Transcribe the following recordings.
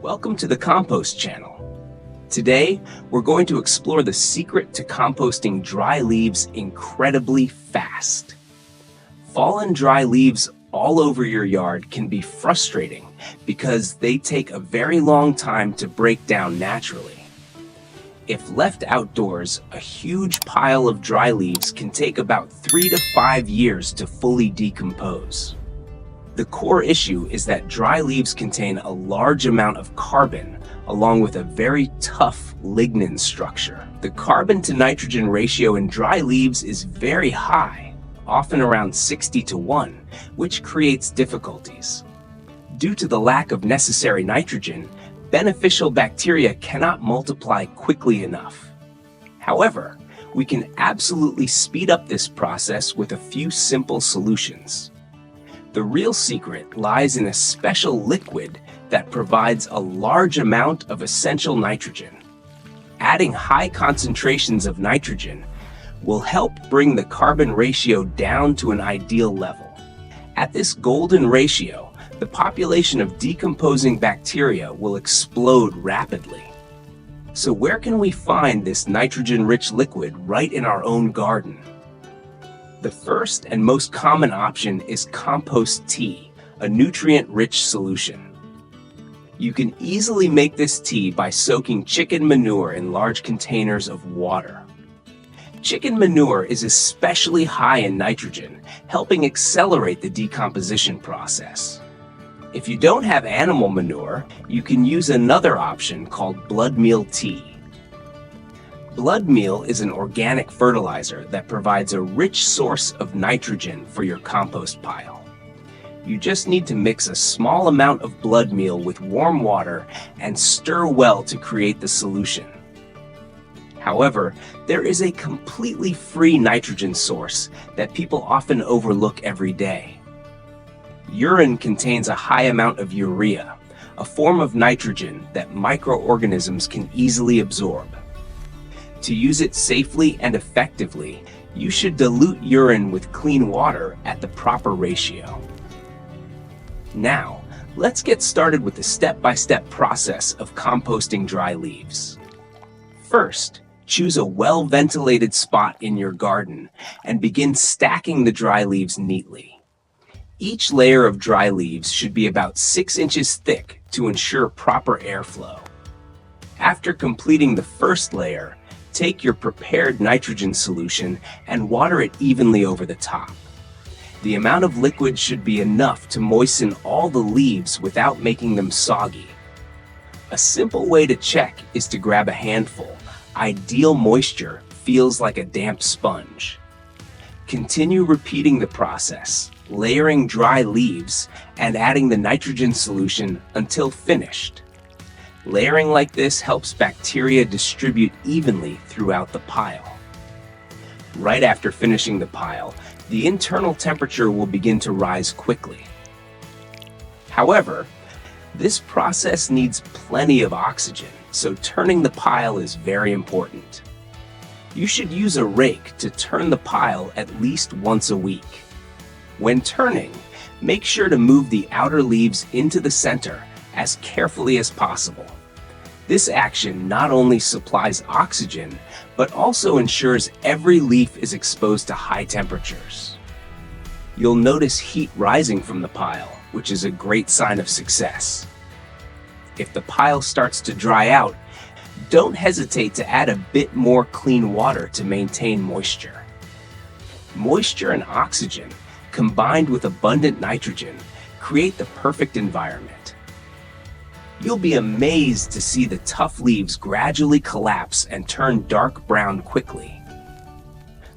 Welcome to the Compost channel. Today, we're going to explore the secret to composting dry leaves incredibly fast. Fallen dry leaves all over your yard can be frustrating because they take a very long time to break down naturally. If left outdoors, a huge pile of dry leaves can take about 3 to 5 years to fully decompose. The core issue is that dry leaves contain a large amount of carbon along with a very tough lignin structure. The carbon to nitrogen ratio in dry leaves is very high, often around 60:1, which creates difficulties. Due to the lack of necessary nitrogen, beneficial bacteria cannot multiply quickly enough. However, we can absolutely speed up this process with a few simple solutions. The real secret lies in a special liquid that provides a large amount of essential nitrogen. Adding high concentrations of nitrogen will help bring the carbon ratio down to an ideal level. At this golden ratio, the population of decomposing bacteria will explode rapidly. So where can we find this nitrogen-rich liquid right in our own garden? The first and most common option is compost tea, a nutrient-rich solution. You can easily make this tea by soaking chicken manure in large containers of water. Chicken manure is especially high in nitrogen, helping accelerate the decomposition process. If you don't have animal manure, you can use another option called blood meal tea. Blood meal is an organic fertilizer that provides a rich source of nitrogen for your compost pile. You just need to mix a small amount of blood meal with warm water and stir well to create the solution. However, there is a completely free nitrogen source that people often overlook every day. Urine contains a high amount of urea, a form of nitrogen that microorganisms can easily absorb. To use it safely and effectively, you should dilute urine with clean water at the proper ratio. Now, let's get started with the step-by-step process of composting dry leaves. First, choose a well-ventilated spot in your garden and begin stacking the dry leaves neatly. Each layer of dry leaves should be about 6 inches thick to ensure proper airflow. After completing the first layer, take your prepared nitrogen solution and water it evenly over the top. The amount of liquid should be enough to moisten all the leaves without making them soggy. A simple way to check is to grab a handful. Ideal moisture feels like a damp sponge. Continue repeating the process, layering dry leaves and adding the nitrogen solution until finished. Layering like this helps bacteria distribute evenly throughout the pile. Right after finishing the pile, the internal temperature will begin to rise quickly. However, this process needs plenty of oxygen, so turning the pile is very important. You should use a rake to turn the pile at least once a week. When turning, make sure to move the outer leaves into the center as carefully as possible. This action not only supplies oxygen, but also ensures every leaf is exposed to high temperatures. You'll notice heat rising from the pile, which is a great sign of success. If the pile starts to dry out, don't hesitate to add a bit more clean water to maintain moisture. Moisture and oxygen, combined with abundant nitrogen, create the perfect environment. You'll be amazed to see the tough leaves gradually collapse and turn dark brown quickly.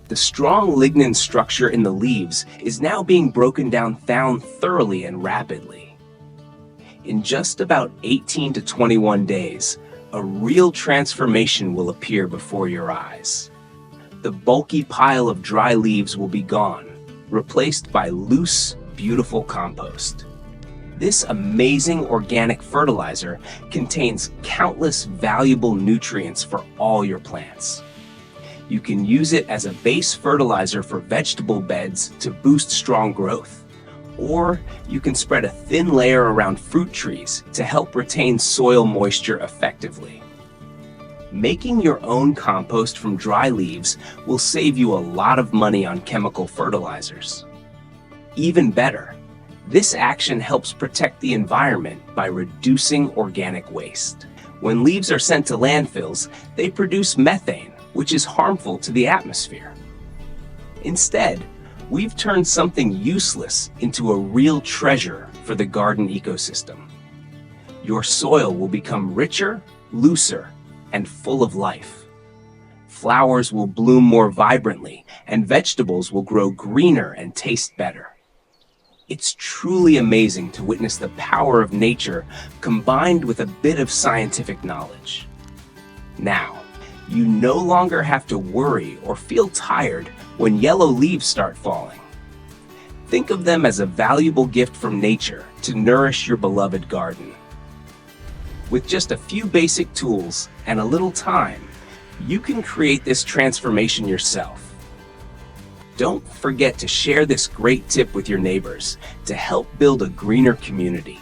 The strong lignin structure in the leaves is now being broken down thoroughly and rapidly. In just about 18 to 21 days, a real transformation will appear before your eyes. The bulky pile of dry leaves will be gone, replaced by loose, beautiful compost. This amazing organic fertilizer contains countless valuable nutrients for all your plants. You can use it as a base fertilizer for vegetable beds to boost strong growth, Or you can spread a thin layer around fruit trees to help retain soil moisture effectively. Making your own compost from dry leaves will save you a lot of money on chemical fertilizers. Even better, this action helps protect the environment by reducing organic waste. When leaves are sent to landfills, they produce methane, which is harmful to the atmosphere. Instead, we've turned something useless into a real treasure for the garden ecosystem. Your soil will become richer, looser, and full of life. Flowers will bloom more vibrantly, and vegetables will grow greener and taste better. It's truly amazing to witness the power of nature combined with a bit of scientific knowledge. Now, you no longer have to worry or feel tired when yellow leaves start falling. Think of them as a valuable gift from nature to nourish your beloved garden. With just a few basic tools and a little time, you can create this transformation yourself. Don't forget to share this great tip with your neighbors to help build a greener community.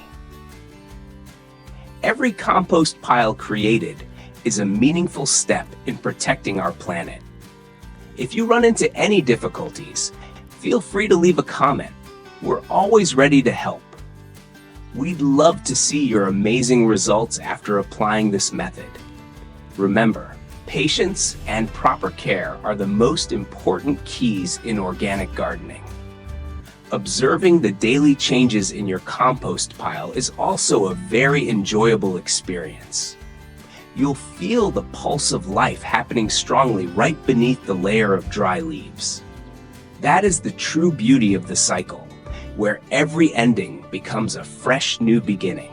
Every compost pile created is a meaningful step in protecting our planet. If you run into any difficulties, feel free to leave a comment. We're always ready to help. We'd love to see your amazing results after applying this method. Remember, patience and proper care are the most important keys in organic gardening. Observing the daily changes in your compost pile is also a very enjoyable experience. You'll feel the pulse of life happening strongly right beneath the layer of dry leaves. That is the true beauty of the cycle, where every ending becomes a fresh new beginning.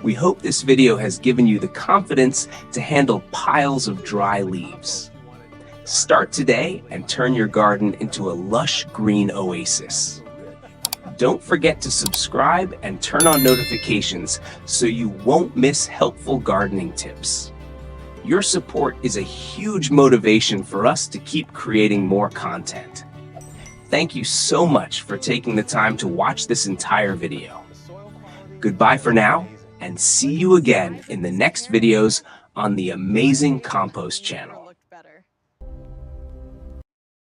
We hope this video has given you the confidence to handle piles of dry leaves. Start today and turn your garden into a lush green oasis. Don't forget to subscribe and turn on notifications so you won't miss helpful gardening tips. Your support is a huge motivation for us to keep creating more content. Thank you so much for taking the time to watch this entire video. Goodbye for now, and see you again in the next videos on the Amazing Compost channel.